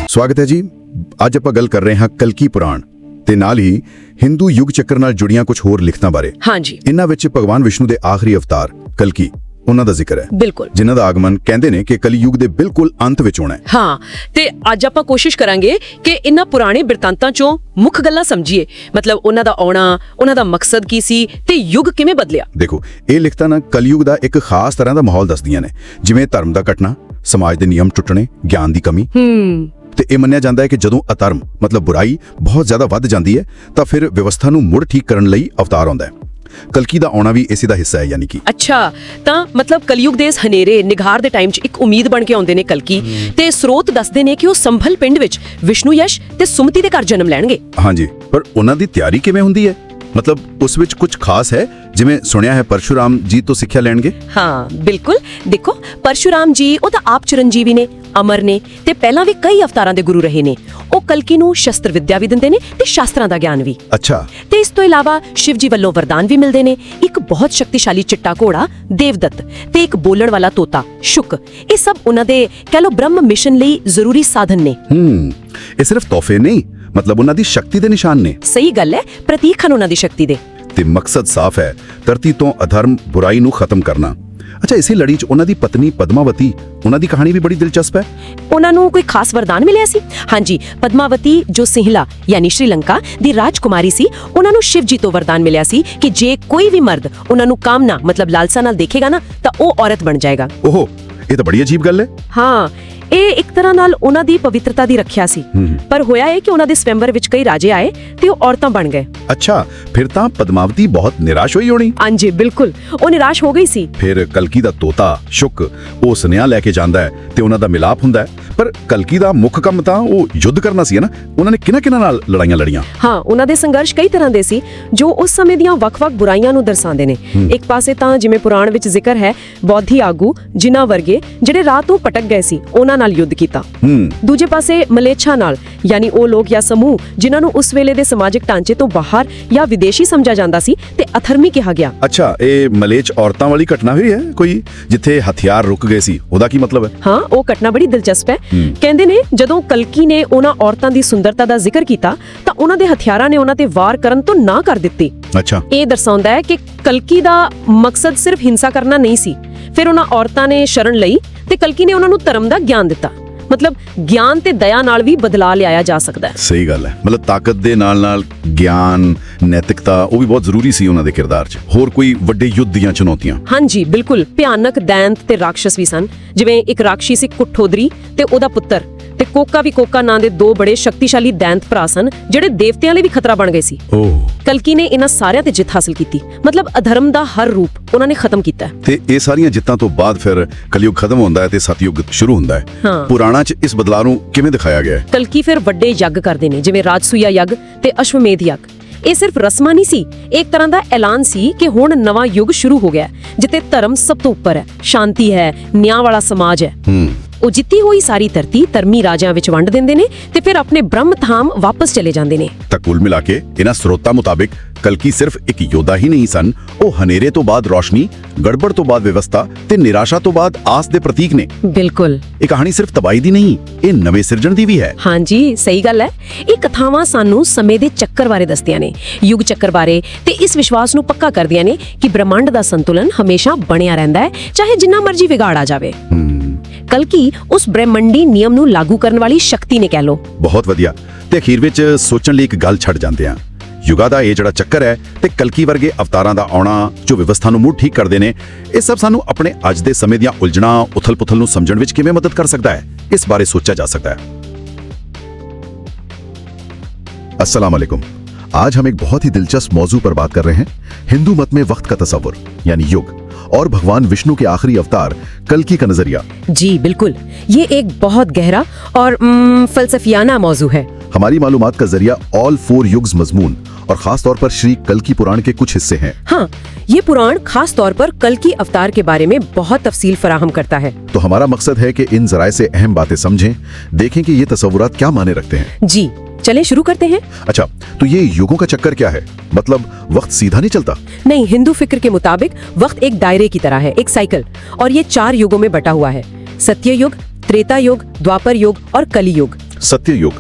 ਸਵਾਗਤ ਹੈ ਜੀ। ਅੱਜ ਆਪਾਂ ਗੱਲ ਕਰ ਰਹੇ ਹਾਂ ਕਲਕੀ ਪੁਰਾਣ ਤੇ ਨਾਲ ਹੀ ਹਿੰਦੂ ਯੁੱਗ ਚੱਕਰ ਨਾਲ ਜੁੜੀਆਂ ਕੁਝ ਹੋਰ ਲਿਖਤਾਂ ਬਾਰੇ। ਹਾਂਜੀ, ਇਹਨਾਂ ਵਿੱਚ ਭਗਵਾਨ ਵਿਸ਼ਨੂੰ ਦੇ ਆਖਰੀ ਅਵਤਾਰ ਕਲਕੀ ਉਹਨਾਂ ਦਾ ਜ਼ਿਕਰ ਹੈ, ਬਿਲਕੁਲ, ਜਿਨ੍ਹਾਂ ਦਾ ਆਗਮਨ ਕਹਿੰਦੇ ਨੇ ਕਿ ਕਲਯੁਗ ਦੇ ਬਿਲਕੁਲ ਅੰਤ ਵਿੱਚ ਹੋਣਾ ਹੈ। ਹਾਂ, ਤੇ ਅੱਜ ਆਪਾਂ ਕੋਸ਼ਿਸ਼ ਕਰਾਂਗੇ ਕਿ ਇਹਨਾਂ ਪੁਰਾਣੇ ਬਿਰਤਾਂਤਾਂ ਚੋਂ ਮੁੱਖ ਗੱਲਾਂ ਸਮਝੀਏ, ਮਤਲਬ ਉਹਨਾਂ ਦਾ ਆਉਣਾ, ਉਹਨਾਂ ਦਾ ਮਕਸਦ ਕੀ ਸੀ ਤੇ ਯੁੱਗ ਕਿਵੇਂ ਬਦਲਿਆ। ਦੇਖੋ, ਇਹ ਲਿਖਤਾਂ ਨਾ ਕਲਯੁਗ ਦਾ ਇੱਕ ਖਾਸ ਤਰ੍ਹਾਂ ਦਾ ਮਾਹੌਲ ਦੱਸਦੀਆਂ ਨੇ, ਜਿਵੇਂ ਧਰਮ ਦਾ ਘਟਣਾ, ਸਮਾਜ ਦੇ ਨਿਯਮ ਟੁੱਟਣੇ, ਗਿਆਨ ਦੀ ਕਮੀ। ਤੇ ਇਹ ਮੰਨਿਆ ਜਾਂਦਾ ਹੈ ਕਿ ਜਦੋਂ ਅਧਰਮ ਮਤਲਬ ਬੁਰਾਈ ਬਹੁਤ ਜ਼ਿਆਦਾ ਵੱਧ ਜਾਂਦੀ ਹੈ ਤਾਂ ਫਿਰ ਵਿਵਸਥਾ ਨੂੰ ਮੁੜ ਠੀਕ ਕਰਨ ਲਈ ਅਵਤਾਰ ਆਉਂਦਾ ਹੈ। ਕਲਕੀ ਦਾ ਆਉਣਾ ਵੀ ਇਸੇ ਦਾ ਹਿੱਸਾ ਹੈ, ਯਾਨੀ ਕਿ ਅੱਛਾ, ਤਾਂ ਮਤਲਬ ਕਲਯੁਗ ਦੇ ਇਸ ਹਨੇਰੇ ਨਿਘਾਰ ਦੇ ਟਾਈਮ 'ਚ ਇੱਕ ਉਮੀਦ ਬਣ ਕੇ ਆਉਂਦੇ ਨੇ ਕਲਕੀ, ਤੇ ਸਰੋਤ ਦੱਸਦੇ ਨੇ ਕਿ ਉਹ ਸੰਭਲ ਪਿੰਡ ਵਿੱਚ ਵਿਸ਼ਨੂੰ ਯਸ਼ ਤੇ ਸੁਮਤੀ ਦੇ ਘਰ ਜਨਮ ਲੈਣਗੇ। ਹਾਂਜੀ, ਪਰ ਉਹਨਾਂ ਦੀ ਤਿਆਰੀ ਕਿਵੇਂ ਹੁੰਦੀ ਹੈ? ਮਤਲਬ ਉਸ ਵਿੱਚ ਕੁਝ ਖਾਸ ਹੈ, ਜਿਵੇਂ ਸੁਣਿਆ ਹੈ ਪਰਸ਼ੁਰਾਮ ਜੀ ਤੋਂ ਸਿੱਖਿਆ ਲੈਣਗੇ। ਹਾਂ, ਬਿਲਕੁਲ। ਦੇਖੋ, ਪਰਸ਼ੁਰਾਮ ਜੀ ਉਹ ਤਾਂ ਆਪ ਚਿਰੰਜੀਵੀ ਨੇ, ਅਮਰ ਨੇ ਤੇ ਪਹਿਲਾਂ ਵੀ ਕਈ ਅਵਤਾਰਾਂ ਦੇ ਗੁਰੂ ਰਹੇ ਨੇ। ਉਹ ਕਲਕੀ ਨੂੰ ਸ਼ਸਤਰ ਵਿੱਦਿਆ ਵੀ ਦਿੰਦੇ ਨੇ ਤੇ ਸ਼ਾਸਤਰਾਂ ਦਾ ਗਿਆਨ ਵੀ। ਅੱਛਾ, ਤੇ ਇਸ ਤੋਂ ਇਲਾਵਾ ਸ਼ਿਵ ਜੀ ਵੱਲੋਂ ਵਰਦਾਨ ਵੀ ਮਿਲਦੇ ਨੇ, ਇੱਕ ਬਹੁਤ ਸ਼ਕਤੀਸ਼ਾਲੀ ਚਿੱਟਾ ਘੋੜਾ ਦੇਵਦੱਤ ਤੇ ਇੱਕ ਬੋਲਣ ਵਾਲਾ ਤੋਤਾ ਸ਼ੁਕ। ਇਹ ਸਭ ਉਹਨਾਂ ਦੇ ਕਹਿ ਲੋ ਬ੍ਰਹਮ ਮਿਸ਼ਨ ਲਈ ਜ਼ਰੂਰੀ ਸਾਧਨ ਨੇ। ਇਹ ਸਿਰਫ ਤੋਹਫੇ ਨਹੀਂ, ਮਤਲਬ ਉਹਨਾਂ ਦੀ ਸ਼ਕਤੀ ਦੇ ਨਿਸ਼ਾਨ ਨੇ। ਸਹੀ ਗੱਲ ਹੈ, ਪ੍ਰਤੀਕ ਹਨ ਉਹਨਾਂ ਦੀ ਸ਼ਕਤੀ ਦੇ। ਤੇ ਮਕਸਦ ਸਾਫ਼ ਹੈ, ਧਰਤੀ ਤੋਂ ਅਧਰਮ ਬੁਰਾਈ ਨੂੰ ਖਤਮ ਕਰਨਾ। ਅੱਛਾ, ਇਸੇ ਲੜੀ 'ਚ ਉਹਨਾਂ ਦੀ ਪਤਨੀ ਪਦਮਾਵਤੀ, ਉਹਨਾਂ ਦੀ ਕਹਾਣੀ ਵੀ ਬੜੀ ਦਿਲਚਸਪ ਹੈ। ਉਹਨਾਂ ਨੂੰ ਕੋਈ ਖਾਸ ਵਰਦਾਨ ਮਿਲਿਆ ਸੀ? ਹਾਂਜੀ, ਪਦਮਾਵਤੀ ਜੋ ਸਿੰਹਲਾ ਯਾਨੀ ਸ਼੍ਰੀਲੰਕਾ ਦੀ ਰਾਜਕੁਮਾਰੀ ਸੀ, ਉਹਨਾਂ ਨੂੰ ਸ਼ਿਵ ਜੀ ਤੋਂ ਵਰਦਾਨ ਮਿਲਿਆ ਸੀ ਕਿ ਜੇ ਕੋਈ ਵੀ ਮਰਦ ਉਹਨਾਂ ਨੂੰ ਕਾਮਨਾ ਮਤਲਬ ਲਾਲਸਾ ਨਾਲ ਦੇਖੇਗਾ ਨਾ ਤਾਂ ਉਹ ਔਰਤ ਬਣ ਜਾਏਗਾ। ਓਹੋ, ਇਹ ਤਾਂ ਬੜੀ ਅਜੀਬ ਗੱਲ ਹੈ। ਹਾਂ, ਇਹ ਇੱਕ ਤਰ੍ਹਾਂ ਨਾਲ ਉਹਨਾਂ ਦੀ ਪਵਿੱਤਰਤਾ ਦੀ ਰੱਖਿਆ ਸੀ। ਪਰ ਹੋਇਆ ਇਹ ਕਿ ਉਹਨਾਂ ਦੇ ਸਵੰਬਰ ਵਿੱਚ ਕਈ ਰਾਜੇ ਆਏ ਤੇ ਉਹ ਔਰਤਾਂ ਬਣ ਗਏ। ਅੱਛਾ, ਫਿਰ ਤਾਂ ਪਦਮਾਵਤੀ ਬਹੁਤ ਨਿਰਾਸ਼ ਹੋਈ ਹੋਣੀ। ਹਾਂਜੀ, ਬਿਲਕੁਲ, ਉਹ ਨਿਰਾਸ਼ ਹੋ ਗਈ ਸੀ। ਫਿਰ ਕਲਕੀ ਦਾ ਤੋਤਾ ਸ਼ੁਕ ਉਹ ਸੁਨੇਹਾ ਲੈ ਕੇ ਜਾਂਦਾ ਹੈ ਤੇ ਉਹਨਾਂ ਦਾ ਮਿਲਾਪ ਹੁੰਦਾ ਹੈ। ਪਰ ਕਲਕੀ ਦਾ ਮੁੱਖ ਕੰਮ ਤਾਂ ਉਹ ਯੁੱਧ ਕਰਨਾ ਸੀ ਨਾ। ਉਹਨਾਂ ਨੇ ਕਿਹਨਾਂ ਨਾਲ ਲੜਾਈਆਂ ਲੜੀਆਂ? ਹਾਂ, ਉਹਨਾਂ ਦੇ ਸੰਘਰਸ਼ ਕਈ ਤਰ੍ਹਾਂ ਦੇ ਸੀ ਜੋ ਉਸ ਸਮੇਂ ਦੀਆਂ ਵੱਖ-ਵੱਖ ਬੁਰਾਈਆਂ ਨੂੰ ਦਰਸਾਉਂਦੇ ਨੇ। ਇੱਕ ਪਾਸੇ ਤਾਂ ਜਿਵੇਂ ਪੁਰਾਣ ਵਿੱਚ ਜ਼ਿਕਰ ਹੈ, ਬੌਧੀ ਆਗੂ ਜਿਨ੍ਹਾਂ ਵਰਗੇ ਜਿਹੜੇ ਰਾਹ ਤੋਂ ਭਟਕ ਗਏ ਸੀ, ਉਹਨਾਂ ਨਾਲ ਯੁੱਧ ਕੀਤਾ। ਦੂਜੇ ਪਾਸੇ ਮਲੇਛਾ ਨਾਲ, ਯਾਨੀ ਉਹ ਲੋਕ ਜਾਂ ਸਮੂਹ ਜਿਨ੍ਹਾਂ ਨੂੰ ਉਸ ਵੇਲੇ ਦੇ ਸਮਾਜਿਕ ਢਾਂਚੇ ਤੋਂ ਬਾਹਰ ਜਾਂ ਵਿਦੇਸ਼ੀ ਸਮਝਿਆ ਜਾਂਦਾ ਸੀ ਤੇ ਅਥਰਮੀ ਕਿਹਾ ਗਿਆ। ਅੱਛਾ, ਇਹ ਮਲੇਛ ਔਰਤਾਂ ਵਾਲੀ ਘਟਨਾ ਹੋਈ ਹੈ ਕੋਈ, ਜਿੱਥੇ ਹਥਿਆਰ ਰੁਕ ਗਏ ਸੀ? ਉਹਦਾ ਕੀ ਮਤਲਬ ਹੈ? ਹਾਂ, ਉਹ ਘਟਨਾ ਬੜੀ ਦਿਲਚਸਪ ਹੈ। ਕਹਿੰਦੇ ਨੇ ਜਦੋਂ ਕਲਕੀ ਨੇ ਉਹਨਾਂ ਔਰਤਾਂ ਦੀ ਸੁੰਦਰਤਾ ਦਾ ਜ਼ਿਕਰ ਕੀਤਾ ਤਾਂ ਉਹਨਾਂ ਦੇ ਹਥਿਆਰਾਂ ਨੇ ਉਹਨਾਂ ਤੇ ਵਾਰ ਕਰਨ ਤੋਂ ਨਾ ਕਰ ਦਿੱਤੀ। ਅੱਛਾ, ਇਹ ਦਰਸਾਉਂਦਾ ਹੈ ਕਿ ਕਲਕੀ ਦਾ ਮਕਸਦ ਸਿਰਫ ਹਿੰਸਾ ਕਰਨਾ ਨਹੀਂ ਸੀ। ਫਿਰ ਉਹਨਾਂ ਔਰਤਾਂ ਨੇ ਸ਼ਰਨ ਲਈ ਤੇ ਕਲਕੀ ਨੇ ਉਹਨਾਂ ਨੂੰ ਧਰਮ ਦਾ ਗਿਆਨ ਦਿੱਤਾ। ਮਤਲਬ ਗਿਆਨ ਤੇ ਦਇਆ ਨਾਲ ਵੀ ਬਦਲਾ ਲਿਆਇਆ ਜਾ ਸਕਦਾ ਹੈ। ਸਹੀ ਗੱਲ ਹੈ, ਮਤਲਬ ਤਾਕਤ ਦੇ ਨਾਲ ਗਿਆਨ, ਨੈਤਿਕਤਾ ਉਹ ਵੀ ਬਹੁਤ ਜ਼ਰੂਰੀ ਸੀ ਉਹਨਾਂ ਦੇ ਕਿਰਦਾਰ 'ਚ। ਹੋਰ ਕੋਈ ਵੱਡੇ ਯੁੱਧ ਦੀਆਂ ਚੁਣੌਤੀਆਂ? ਹਾਂਜੀ, ਬਿਲਕੁਲ, ਭਿਆਨਕ ਦੈਂਤ ਤੇ ਰਾਖਸ਼ ਵੀ ਸਨ। ਜਿਵੇਂ ਇੱਕ ਰਾਖਸ਼ੀ ਸੀ ਕੁੱਠੋਦਰੀ ਤੇ ਉਹਦਾ ਪੁੱਤਰ, ਤੇ ਕੋਕਾ ਵੀ ਕੋਕਾ ਨਾਂ ਦੇ ਦੋ ਬੜੇ ਸ਼ਕਤੀਸ਼ਾਲੀ ਦੈਂਤ ਭਰਾ ਸਨ ਜਿਹੜੇ ਦੇਵਤਿਆਂ ਲਈ ਵੀ ਖਤਰਾ ਬਣ ਗਏ ਸੀ। ਕਲਕੀ ਨੇ ਇਹਨਾਂ ਸਾਰਿਆਂ ਤੇ ਜਿੱਤ ਹਾਸਲ ਕੀਤੀ, ਮਤਲਬ ਅਧਰਮ ਦਾ ਹਰ ਰੂਪ ਉਹਨਾਂ ਨੇ ਖਤਮ ਕੀਤਾ। ਤੇ ਇਹ ਸਾਰੀਆਂ ਜਿੱਤਾਂ ਤੋਂ ਬਾਅਦ ਫਿਰ ਕਲਯੁਗ ਖਤਮ ਹੁੰਦਾ ਹੈ ਤੇ ਸਤਯੁਗ ਸ਼ੁਰੂ ਹੁੰਦਾ ਹੈ। ਪੁਰਾਣਾ 'ਚ ਇਸ ਬਦਲਾਅ ਨੂੰ ਕਿਵੇਂ ਦਿਖਾਇਆ ਗਿਆ ਹੈ? ਕਲਕੀ ਫਿਰ ਵੱਡੇ ਯੱਗ ਕਰਦੇ ਨੇ, ਜਿਵੇਂ ਰਾਜਸੂਇਆ ਯੱਗ ਤੇ ਅਸ਼ਵਮੇਧ ਯੱਗ। ਇਹ ਸਿਰਫ ਰਸਮਾਂ ਨਹੀਂ ਸੀ, ਇੱਕ ਤਰ੍ਹਾਂ ਦਾ ਐਲਾਨ ਸੀ ਕਿ ਹੁਣ ਨਵਾਂ ਯੁੱਗ ਸ਼ੁਰੂ ਹੋ ਗਿਆ, ਜਿੱਥੇ ਧਰਮ ਸਭ ਤੋਂ ਉੱਪਰ ਹੈ, ਸ਼ਾਂਤੀ ਹੈ, ਨਿਆਂ ਵਾਲਾ ਸਮਾਜ ਹੈ। ਉਹ ਜਿੱਤੀ ਹੋਈ ਸਾਰੀ ਧਰਤੀ ਧਰਮੀ ਰਾਜਿਆਂ ਵਿੱਚ ਵੰਡ ਦਿੰਦੇ ਨੇ ਤੇ ਫਿਰ ਆਪਣੇ ਬ੍ਰਹਮ ਧਾਮ ਵਾਪਸ ਚਲੇ ਜਾਂਦੇ ਨੇ। ਤਾਂ ਕੁੱਲ ਮਿਲਾ ਕੇ ਇਹਨਾਂ ਸਰੋਤਾਂ ਮੁਤਾਬਿਕ ਕਲਕੀ ਸਿਰਫ ਇੱਕ ਯੋਧਾ ਹੀ ਨਹੀਂ ਸਨ, ਉਹ ਹਨੇਰੇ ਤੋਂ ਬਾਅਦ ਰੋਸ਼ਨੀ, ਗੜਬੜ ਤੋਂ ਬਾਅਦ ਵਿਵਸਥਾ ਤੇ ਨਿਰਾਸ਼ਾ ਤੋਂ ਬਾਅਦ ਆਸ ਦੇ ਪ੍ਰਤੀਕ ਨੇ। ਬਿਲਕੁਲ, ਇਹ ਕਹਾਣੀ ਸਿਰਫ ਤਬਾਹੀ ਦੀ ਨਹੀਂ, ਇਹ ਨਵੇਂ ਸਿਰਜਣ ਦੀ ਵੀ ਹੈ। ਹਾਂਜੀ, ਸਹੀ ਗੱਲ ਹੈ। ਇਹ ਕਥਾਵਾਂ ਸਾਨੂੰ ਸਮੇਂ ਦੇ ਚੱਕਰ ਬਾਰੇ ਦੱਸਦੀਆਂ ਨੇ, ਯੁੱਗ ਚੱਕਰ ਬਾਰੇ, ਤੇ ਇਸ ਵਿਸ਼ਵਾਸ ਨੂੰ ਪੱਕਾ ਕਰਦੀਆਂ ਨੇ ਕਿ ਬ੍ਰਹਿਮੰਡ ਦਾ ਸੰਤੁਲਨ ਹਮੇਸ਼ਾ ਬਣਿਆ ਰਹਿੰਦਾ ਹੈ, ਚਾਹੇ ਜਿੰਨਾ ਮਰਜ਼ੀ ਵਿਗਾੜ ਆ ਜਾਵੇ। ਕਲਕੀ ਉਸ ਬ੍ਰਹਿਮੰਡੀ ਨਿਯਮ ਨੂੰ ਲਾਗੂ ਕਰਨ ਵਾਲੀ ਸ਼ਕਤੀ ਨੇ, ਕਹਿ ਲੋ। ਬਹੁਤ ਵਧੀਆ। ਤੇ ਅਖੀਰ ਵਿੱਚ ਸੋਚਣ ਲਈ ਇੱਕ ਗੱਲ ਛੱਡ ਜਾਂਦੇ ਆ, ਯੁੱਗਾਂ ਦਾ ਇਹ ਜਿਹੜਾ ਚੱਕਰ ਹੈ ਤੇ ਕਲਕੀ ਵਰਗੇ ਅਵਤਾਰਾਂ ਦਾ ਆਉਣਾ ਜੋ ਵਿਵਸਥਾ ਨੂੰ ਮੁੜ ਠੀਕ ਕਰਦੇ ਨੇ, ਇਹ ਸਭ ਸਾਨੂੰ ਆਪਣੇ ਅੱਜ ਦੇ ਸਮੇਂ ਦੀਆਂ ਉਲਝਣਾਂ, ਉਥਲ-ਪੁਥਲ ਨੂੰ ਸਮਝਣ ਵਿੱਚ ਕਿਵੇਂ ਮਦਦ ਕਰ ਸਕਦਾ ਹੈ, ਇਸ ਬਾਰੇ ਸੋਚਿਆ ਜਾ सकता है। अस्सलाम वालेकुम। आज हम एक बहुत ही दिलचस्प मौजू पर बात कर रहे हैं, हिंदू मत में वक्त का तस्वुर यानी युग और भगवान विष्णु के आखिरी अवतार कल्कि का नजरिया। जी बिल्कुल, ये एक बहुत गहरा और फलसफियाना मौजू है। हमारी मालूमात का जरिया ऑल 4 युग्स मजमून और खास तौर पर श्री कल्कि पुराण के कुछ हिस्से हैं। हाँ, ये पुराण खास तौर पर कल्कि अवतार के बारे में बहुत तफसील फराहम करता है। तो हमारा मकसद है कि इन जराए से अहम बातें समझें, देखें कि ये तस्वुरात क्या माने रखते हैं। जी, चलें शुरू करते हैं। अच्छा, तो ये युगों का चक्कर क्या है? मतलब वक्त सीधा नहीं चलता? नहीं, हिंदू फिक्र के मुताबिक वक्त एक दायरे की तरह है, एक साइकिल, और ये 4 युगों में बटा हुआ है: सत्य युग, त्रेता युग, द्वापर युग और कली युग। सत्य युग,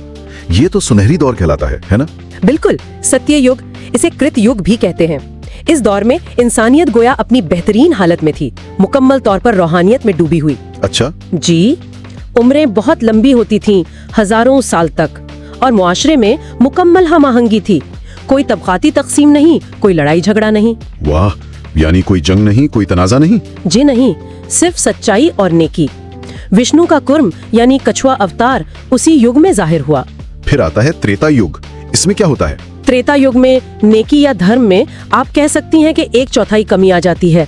ये तो सुनहरी दौर कहलाता है ना? बिल्कुल, सत्य युग, इसे कृत युग भी कहते हैं। इस दौर में इंसानियत गोया अपनी बेहतरीन हालत में थी, मुकम्मल तौर पर रूहानियत में डूबी हुई। अच्छा। जी, उम्रें बहुत लंबी होती थीं, हजारों साल तक, और मुआशरे में मुकम्मल हम-आहंगी थी। कोई तबकाती तकसीम नहीं, कोई लड़ाई झगड़ा नहीं। वाह, यानी कोई जंग नहीं, कोई तनाजा नहीं? जी नहीं, सिर्फ सच्चाई और नेकी। विष्णु का कुर्म यानी कछुआ अवतार उसी युग में जाहिर हुआ। फिर आता है त्रेता युग, इसमें क्या होता है? त्रेता युग में नेकी या धर्म में आप कह सकती हैं कि 1/4 कमी आ जाती है।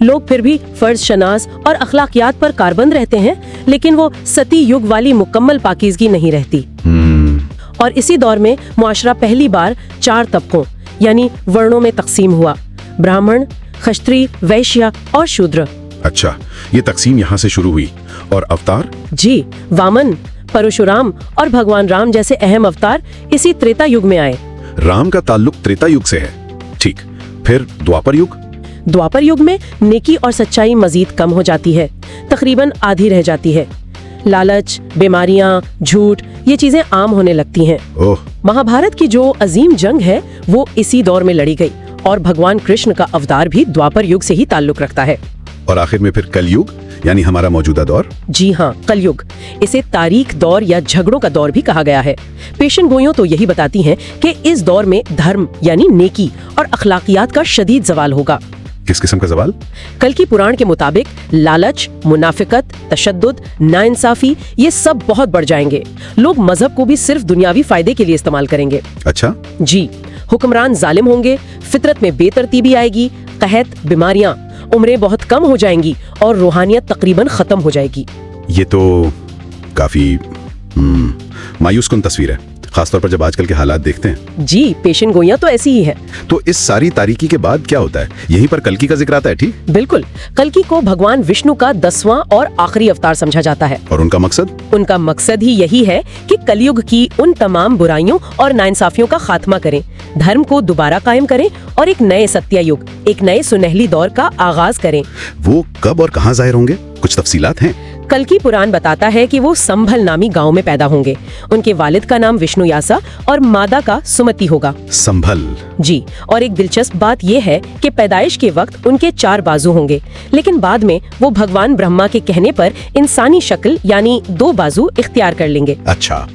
लोग फिर भी फर्ज शनास और अखलाकियात पर कारबंद रहते हैं, लेकिन वो सती युग वाली मुकम्मल पाकीज़गी नहीं रहती। और इसी दौर में मुआशरा पहली बार 4 तबकों यानी वर्णों में तकसीम हुआ: ब्राह्मण, क्षत्रिय, वैश्य और शूद्र। अच्छा, ये तकसीम यहाँ से शुरू हुई। और अवतार? जी, वामन, परशुराम और भगवान राम जैसे अहम अवतार इसी त्रेता युग में आए। राम का ताल्लुक त्रेता युग से है, ठीक। फिर द्वापर युग? द्वापर युग में नेकी और सच्चाई मजीद कम हो जाती है, तकरीबन आधी रह जाती है। लालच, बीमारियां, झूठ, ये चीजें आम होने लगती हैं। ओह। महाभारत की जो अजीम जंग है वो इसी दौर में लड़ी गई, और भगवान कृष्ण का अवतार भी द्वापर युग से ही ताल्लुक रखता है। और आखिर में फिर कलयुग, यानी हमारा मौजूदा दौर? जी हाँ, कलयुग। इसे तारीख दौर या झगड़ों का दौर भी कहा गया है। पेशन गोइयों तो यही बताती हैं कि इस दौर में धर्म यानी नेकी और अखलाकियात का शदीद जवाल होगा। किस किस्म का सवाल? कल की पुराण के मुताबिक लालच, मुनाफिकत, तशद्दुद, नाइंसाफी, ये सब बहुत बढ़ जाएंगे। लोग मजहब को भी सिर्फ दुनियावी फायदे के लिए इस्तेमाल करेंगे। अच्छा। जी, हुक्मरान जालिम होंगे, फितरत में बेतरतीबी आएगी, कहत, बीमारियां, उम्रें बहुत कम हो जाएंगी और रूहानियत तकरीबन खत्म हो जाएगी। ये तो काफी मायूस कुन तस्वीर है, खासतौर पर जब आजकल के हालात देखते हैं। जी, पेशन गोइयां तो ऐसी ही है। तो इस सारी तारीकी के बाद क्या होता है? यहीं पर कल्कि का जिक्र आता है, ठीक? बिल्कुल, कल्कि को भगवान विष्णु का 10वां और आखिरी अवतार समझा जाता है। और उनका मकसद? उनका मकसद ही यही है कि कलयुग की उन तमाम बुराइयों और नाइंसाफियों का खात्मा करें, धर्म को दोबारा कायम करें और एक नए सत्य युग, एक नए सुनहली दौर का आगाज करें। वो कब और कहाँ जाहिर होंगे? कुछ तफसीलात हैं? कल्कि पुराण बताता है कि वो संभल नामी गांव में पैदा होंगे। उनके वालिद का नाम विष्णु यासा और मादा का सुमति होगा। संभल? जी, और एक दिलचस्प बात यह है कि पैदाइश के वक्त उनके 4 बाजू होंगे, लेकिन बाद में वो भगवान ब्रह्मा के कहने पर इंसानी शक्ल यानी 2 बाजू इख्तियार कर लेंगे। अच्छा,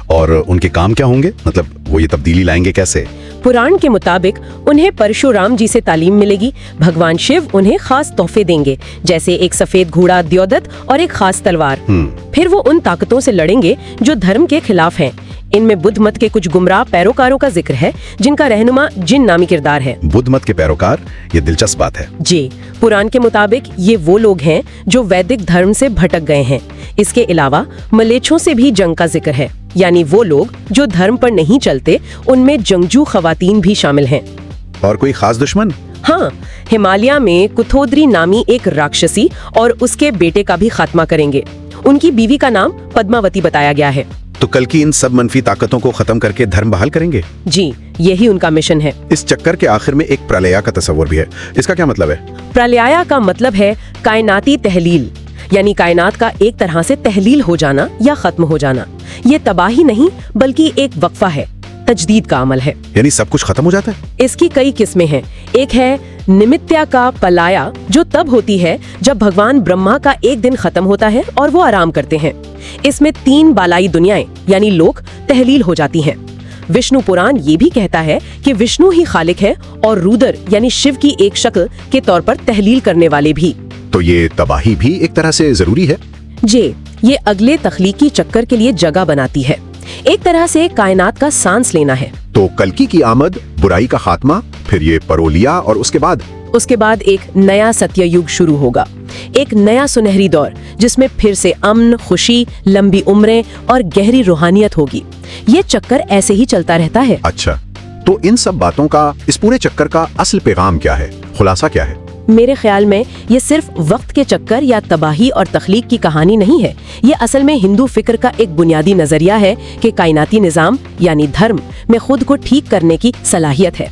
और उनके काम क्या होंगे? मतलब वो ये तब्दीली लाएंगे कैसे? पुराण के मुताबिक उन्हें परशुराम जी से तालीम मिलेगी। भगवान शिव उन्हें खास तोहफे देंगे, जैसे एक सफेद घोड़ा द्योदत और एक खास तलवार। फिर वो उन ताकतों से लड़ेंगे जो धर्म के खिलाफ हैं। इनमें बुद्ध मत के कुछ गुमराह पैरोकारों का जिक्र है, जिनका रहनुमा जिन नामी किरदार है। बुद्ध मत के पैरोकार, ये दिलचस्प बात है। जी, पुराण के मुताबिक ये वो लोग हैं जो वैदिक धर्म से भटक गए हैं। इसके अलावा मलेच्छों से भी जंग का जिक्र है, यानी वो लोग जो धर्म पर नहीं चलते, उनमें जंगजू खवातीन भी शामिल हैं। और कोई खास दुश्मन? हाँ, हिमालय में कुथोद्री नामी एक राक्षसी और उसके बेटे का भी खात्मा करेंगे। उनकी बीवी का नाम पद्मावती बताया गया है। तो कल की इन सब मनफी ताकतों को खत्म करके धर्म बहाल करेंगे? जी, यही उनका मिशन है। इस चक्कर के आखिर में एक प्रलया का तस्वर भी है, इसका क्या मतलब है? प्रलया का मतलब है कायनाती तहलील, यानी कायनात का एक तरह से तहलील हो जाना या खत्म हो जाना। ये तबाही नहीं बल्कि एक वक्फा है, तजदीद का अमल है। यानी सब कुछ खत्म हो जाता है? इसकी कई किस्में हैं। एक है निमित्या का पलाया, जो तब होती है जब भगवान ब्रह्मा का एक दिन खत्म होता है और वो आराम करते हैं। इसमें 3 बालाई दुनियाएं यानी लोक तहलील हो जाती हैं। विष्णु पुराण ये भी कहता है कि विष्णु ही खालिक है और रुद्र यानी शिव की एक शक्ल के तौर पर तहलील करने वाले भी। तो ये तबाही भी एक तरह से जरूरी है? जी, ये अगले तख्लीकी चक्कर के लिए जगह बनाती है, एक तरह से कायनात का सांस लेना है। तो कल्कि की आमद, बुराई का खात्मा, फिर ये परोलिया और उसके बाद एक नया सत्य युग शुरू होगा, एक नया सुनहरी दौर जिसमें फिर से अमन, खुशी, लंबी उम्रें और गहरी रूहानियत होगी। ये चक्कर ऐसे ही चलता रहता है। अच्छा, तो इन सब बातों का, इस पूरे चक्कर का असल पैगाम क्या है, खुलासा क्या है? मेरे ख्याल में ये सिर्फ वक्त के चक्कर या तबाही और तख्लीक की कहानी नहीं है। ये असल में हिंदू फिक्र का एक बुनियादी नजरिया है कि कायनाती निजाम यानी धर्म में खुद को ठीक करने की सलाहियत है।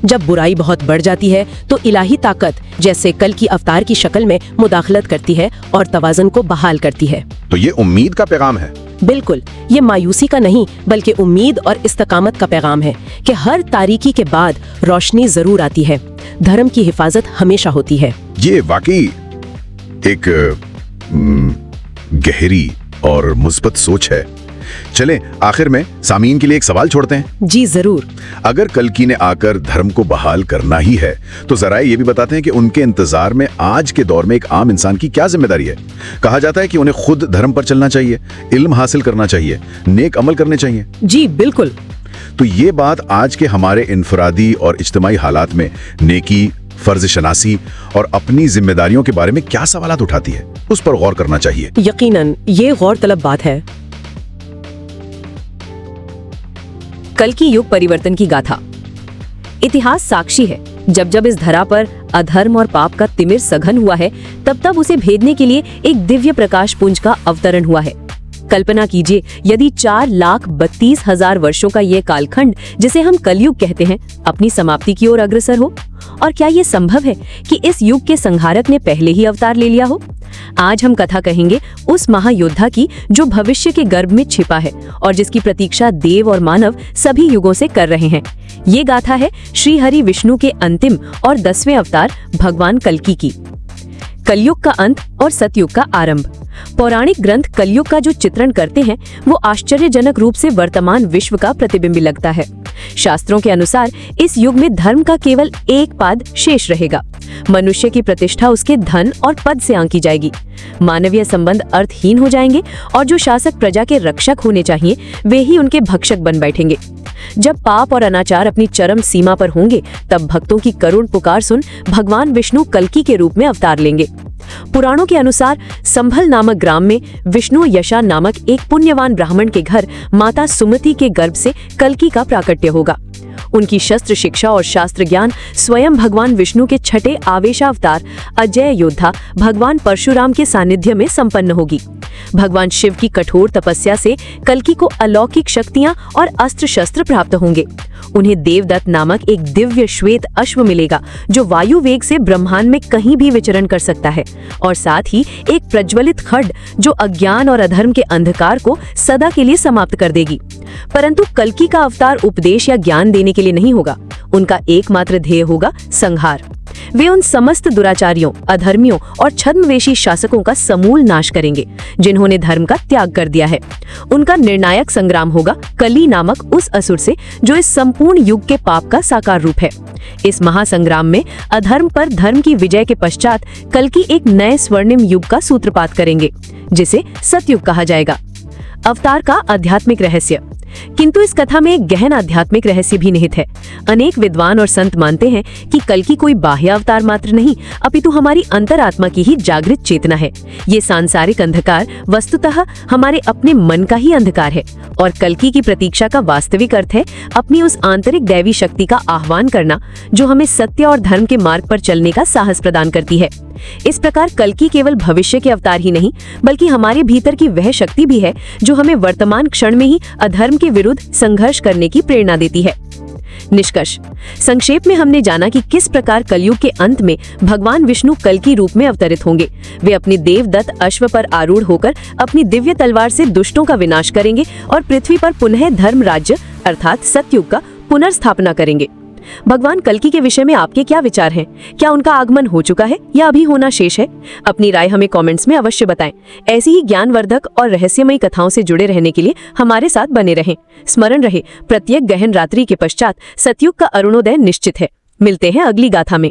जब बुराई बहुत बढ़ जाती है तो इलाही ताकत जैसे कल की अवतार की शक्ल में मुदाखलत करती है और तवाज़ुन को बहाल करती है। तो ये उम्मीद का पैगाम है बिल्कुल, ये मायूसी का नहीं बल्कि उम्मीद और इस्तकामत का पैगाम है कि हर तारीकी के बाद रोशनी जरूर आती है, धर्म की हिफाजत हमेशा होती है। ये वाकई एक गहरी और मुस्बत सोच है। चलें, आखिर में सामीन के लिए एक सवाल छोड़ते हैं। जी जरूर। अगर कल्कि ने आकर धर्म को बहाल करना ही है तो जरा ये भी बताते हैं कि उनके इंतजार में आज के दौर में एक आम इंसान की क्या जिम्मेदारी है। कहा जाता है कि उन्हें खुद धर्म पर चलना चाहिए, इल्म हासिल करना चाहिए, नेक अमल करने चाहिए। जी बिल्कुल। तो ये बात आज के हमारे इनफरादी और इज्तिमाई हालात में नेकी, फर्ज शनासी और अपनी जिम्मेदारियों के बारे में क्या सवालात उठाती है, उस पर गौर करना चाहिए। यकीनन ये गौर तलब बात है। कल्कि युग परिवर्तन की गाथा। इतिहास साक्षी है, जब जब इस धरा पर अधर्म और पाप का तिमिर सघन हुआ है, तब तब उसे भेदने के लिए एक दिव्य प्रकाश पुंज का अवतरण हुआ है। कल्पना कीजिए यदि 4,32,000 वर्षों का ये कालखंड, जिसे हम कलयुग कहते हैं, अपनी समाप्ति की ओर अग्रसर हो। और क्या ये संभव है कि इस युग के संहारक ने पहले ही अवतार ले लिया हो? आज हम कथा कहेंगे उस महायोद्धा की जो भविष्य के गर्भ में छिपा है और जिसकी प्रतीक्षा देव और मानव सभी युगों से कर रहे हैं। ये गाथा है श्री हरि विष्णु के अंतिम और 10वें अवतार भगवान कल्कि की। कलयुग का अंत और सतयुग का आरंभ। पौराणिक ग्रंथ कलयुग का जो चित्रण करते हैं वो आश्चर्यजनक रूप से वर्तमान विश्व का प्रतिबिंब लगता है। शास्त्रों के अनुसार इस युग में धर्म का केवल एक पाद शेष रहेगा। मनुष्य की प्रतिष्ठा उसके धन और पद से आंकी जाएगी। मानवीय संबंध अर्थहीन हो जाएंगे और जो शासक प्रजा के रक्षक होने चाहिए वे ही उनके भक्षक बन बैठेंगे। जब पाप और अनाचार अपनी चरम सीमा पर होंगे, तब भक्तों की करुण पुकार सुन भगवान विष्णु कल्कि के रूप में अवतार लेंगे। पुराणों के अनुसार संभल नामक ग्राम में विष्णु यशा नामक एक पुण्यवान ब्राह्मण के घर माता सुमति के गर्भ से कल्कि का प्राकट्य होगा। उनकी शस्त्र शिक्षा और शास्त्र ज्ञान स्वयं भगवान विष्णु के छठे आवेशावतार अजय योद्धा भगवान परशुराम के सानिध्य में संपन्न होगी। भगवान शिव की कठोर तपस्या से कल्कि को अलौकिक शक्तियां और अस्त्र शस्त्र प्राप्त होंगे। उन्हें देवदत्त नामक एक दिव्य श्वेत अश्व मिलेगा जो वायु वेग से ब्रह्मांड में कहीं भी विचरण कर सकता है, और साथ ही एक प्रज्वलित खड्ग जो अज्ञान और अधर्म के अंधकार को सदा के लिए समाप्त कर देगी। परंतु कल्कि का अवतार उपदेश या ज्ञान देने के लिए नहीं होगा। उनका एकमात्र ध्येय होगा संहार। वे उन समस्त दुराचारियों, अधर्मियों और छद्मवेशी शासकों का समूल नाश करेंगे जिन्होंने धर्म का त्याग कर दिया है। उनका निर्णायक संग्राम होगा कली नामक उस असुर से जो इस संपूर्ण युग के पाप का साकार रूप है। इस महासंग्राम में अधर्म पर धर्म की विजय के पश्चात कल्कि एक नए स्वर्णिम युग का सूत्रपात करेंगे जिसे सतयुग कहा जाएगा। अवतार का आध्यात्मिक रहस्य। किंतु इस कथा में एक गहन आध्यात्मिक रहस्य भी निहित है। अनेक विद्वान और संत मानते हैं कि कल्कि कोई बाह्य अवतार मात्र नहीं, अपितु हमारी अंतरात्मा की ही जागृत चेतना है। ये सांसारिक अंधकार वस्तुतः हमारे अपने मन का ही अंधकार है, और कल्कि की प्रतीक्षा का वास्तविक अर्थ है अपनी उस आंतरिक दैवी शक्ति का आह्वान करना जो हमें सत्य और धर्म के मार्ग पर चलने का साहस प्रदान करती है। इस प्रकार कल्कि केवल भविष्य के अवतार ही नहीं बल्कि हमारे भीतर की वह शक्ति भी है जो हमें वर्तमान क्षण में ही अधर्म के विरुद्ध संघर्ष करने की प्रेरणा देती है। निष्कर्ष। संक्षेप में हमने जाना कि किस प्रकार कलयुग के अंत में भगवान विष्णु कल्कि रूप में अवतरित होंगे। वे अपने देवदत्त अश्व पर आरूढ़ होकर अपनी दिव्य तलवार से दुष्टों का विनाश करेंगे और पृथ्वी पर पुनः धर्म राज्य अर्थात सतयुग का पुनर्स्थापना करेंगे। भगवान कल्कि के विषय में आपके क्या विचार हैं? क्या उनका आगमन हो चुका है या अभी होना शेष है? अपनी राय हमें कमेंट्स में अवश्य बताएं। ऐसी ही ज्ञानवर्धक और रहस्यमयी कथाओं से जुड़े रहने के लिए हमारे साथ बने रहें। स्मरण रहे, प्रत्येक गहन रात्रि के पश्चात सतयुग का अरुणोदय निश्चित है। मिलते हैं अगली गाथा में।